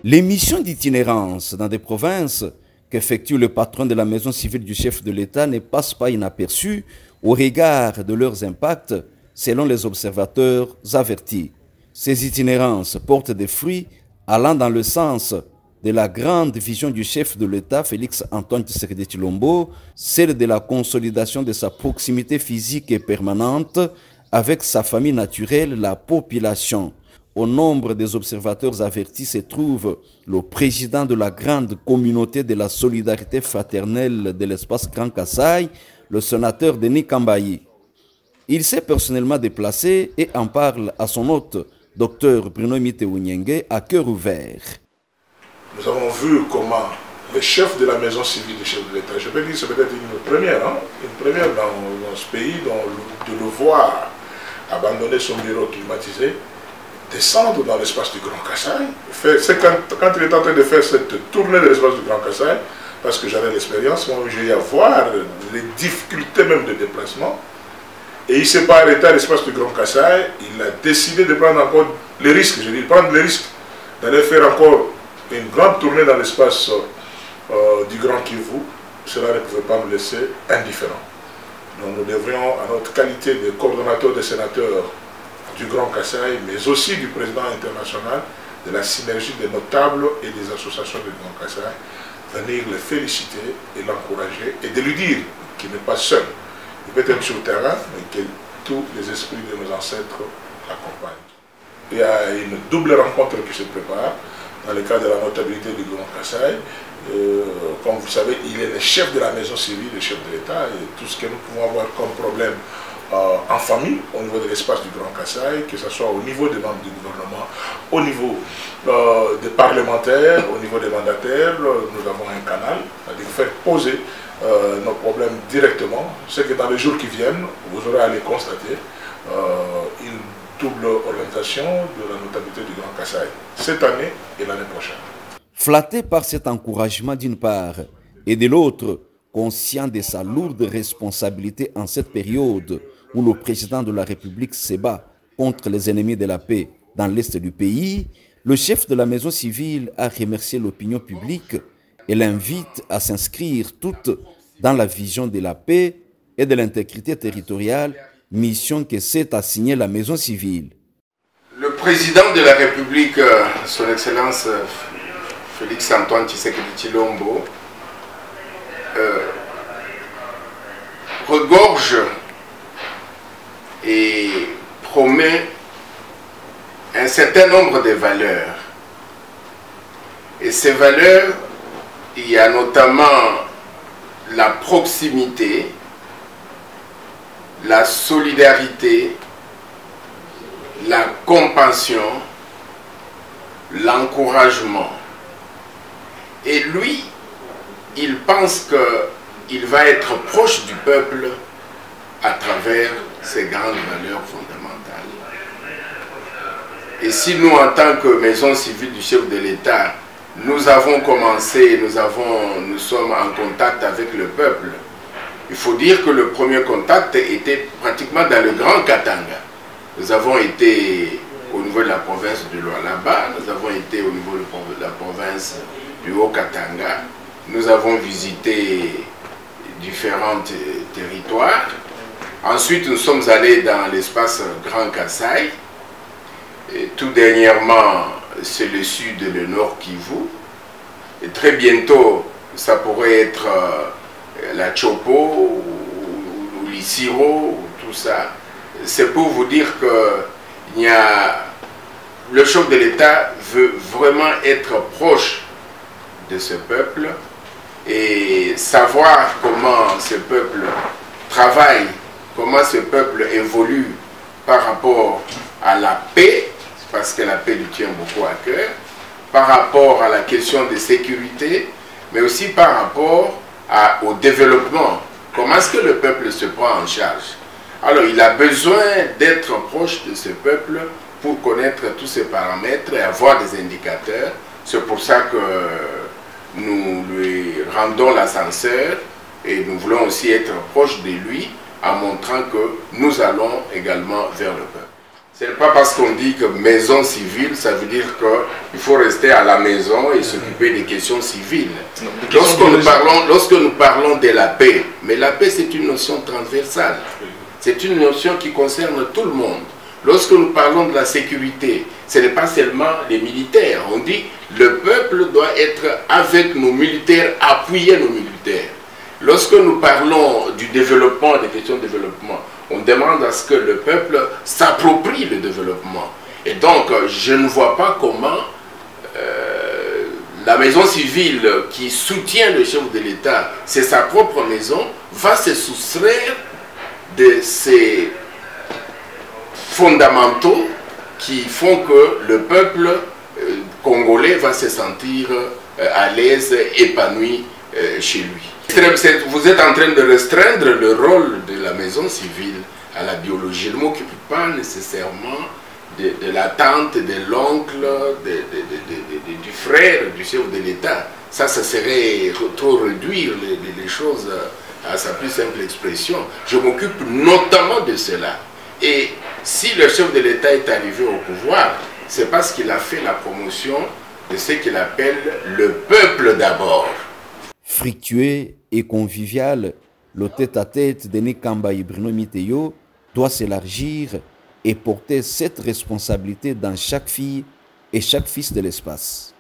Les missions d'itinérance dans des provinces qu'effectue le patron de la maison civile du chef de l'État ne passent pas inaperçues au regard de leurs impacts, selon les observateurs avertis. Ces itinérances portent des fruits allant dans le sens de la grande vision du chef de l'État, Félix Antoine Tshisekedi Tshilombo, celle de la consolidation de sa proximité physique et permanente avec sa famille naturelle, la population. Au nombre des observateurs avertis se trouve le président de la grande communauté de la solidarité fraternelle de l'espace Grand Kassai, le sénateur Denis Kambayi. Il s'est personnellement déplacé et en parle à son hôte, Dr Bruno Mitewunyenge, à cœur ouvert. Nous avons vu comment le chef de la maison civile du chef de l'État, je peux dire que c'est peut-être une première dans ce pays, de le voir abandonner son bureau climatisé, descendre dans l'espace du Grand Kassai. C'est quand il est en train de faire cette tournée de l'espace du Grand Kassai, parce que j'avais l'expérience, moi j'ai eu à voir les difficultés même de déplacement. Et il ne s'est pas arrêté à l'espace du Grand Kassai, il a décidé de prendre encore les risques, je dis prendre les risques, d'aller faire encore une grande tournée dans l'espace du Grand Kivu. Cela ne pouvait pas nous laisser indifférents. Donc nous devrions, à notre qualité de coordonnateur des sénateurs du Grand Kassai, mais aussi du président international, de la synergie des notables et des associations du Grand Kassai, venir le féliciter et l'encourager et de lui dire qu'il n'est pas seul. Il peut être sur le terrain, mais que tous les esprits de nos ancêtres l'accompagnent. Il y a une double rencontre qui se prépare dans le cadre de la notabilité du Grand Kassai. Comme vous savez, il est le chef de la maison civile, le chef de l'État, et tout ce que nous pouvons avoir comme problème en famille, au niveau de l'espace du Grand Kassai, que ce soit au niveau des membres du gouvernement, au niveau des parlementaires, au niveau des mandataires, nous avons un canal, c'est-à-dire faire poser nos problèmes directement. C'est que dans les jours qui viennent, vous aurez à les constater, une double organisation de la notabilité du Grand Kassai, cette année et l'année prochaine. Flatté par cet encouragement d'une part, et de l'autre, conscient de sa lourde responsabilité en cette période où le président de la République se bat contre les ennemis de la paix dans l'est du pays, le chef de la maison civile a remercié l'opinion publique et l'invite à s'inscrire toutes dans la vision de la paix et de l'intégrité territoriale, mission que s'est assignée la maison civile. Le président de la République, son Excellence Félix Antoine Tshisekedi Tshilombo, regorge et promet un certain nombre de valeurs. Et ces valeurs, il y a notamment la proximité, la solidarité, la compassion, l'encouragement. Et lui, il pense qu'il va être proche du peuple à travers ces grandes valeurs fondamentales. Et si nous, en tant que maison civile du chef de l'État, nous avons commencé, nous sommes en contact avec le peuple, il faut dire que le premier contact était pratiquement dans le Grand Katanga. Nous avons été au niveau de la province du Lualaba, nous avons été au niveau de la province du Haut-Katanga, nous avons visité différents territoires. Ensuite, nous sommes allés dans l'espace Grand Kassai. Et tout dernièrement, c'est le sud et le nord Kivu. Et très bientôt, ça pourrait être la Chopo ou l'Issiro, tout ça. C'est pour vous dire que le chef de l'État veut vraiment être proche de ce peuple et savoir comment ce peuple travaille, comment ce peuple évolue par rapport à la paix, parce que la paix lui tient beaucoup à cœur, par rapport à la question de sécurité, mais aussi par rapport au développement. Comment est-ce que le peuple se prend en charge? Alors il a besoin d'être proche de ce peuple pour connaître tous ces paramètres et avoir des indicateurs. C'est pour ça que nous lui rendons l'ascenseur et nous voulons aussi être proches de lui en montrant que nous allons également vers le peuple. Ce n'est pas parce qu'on dit que maison civile, ça veut dire qu'il faut rester à la maison et s'occuper des questions civiles. Lorsque nous parlons de la paix, mais la paix c'est une notion transversale. C'est une notion qui concerne tout le monde. Lorsque nous parlons de la sécurité, ce n'est pas seulement les militaires. On dit le peuple doit être avec nos militaires, appuyer nos militaires. Lorsque nous parlons du développement, des questions de développement, on demande à ce que le peuple s'approprie le développement. Et donc, je ne vois pas comment la maison civile qui soutient le chef de l'État, c'est sa propre maison, va se soustraire de ces fondamentaux qui font que le peuple congolais va se sentir à l'aise, épanoui chez lui. Vous êtes en train de restreindre le rôle de la maison civile à la biologie. Je ne m'occupe pas nécessairement de la tante, de l'oncle, du frère, du chef de l'État. Ça serait trop réduire les choses à sa plus simple expression. Je m'occupe notamment de cela. Et si le chef de l'État est arrivé au pouvoir, c'est parce qu'il a fait la promotion de ce qu'il appelle le peuple d'abord. Fructueux et convivial, le tête-à-tête de Nekamba et Bruno Miteo doit s'élargir et porter cette responsabilité dans chaque fille et chaque fils de l'espace.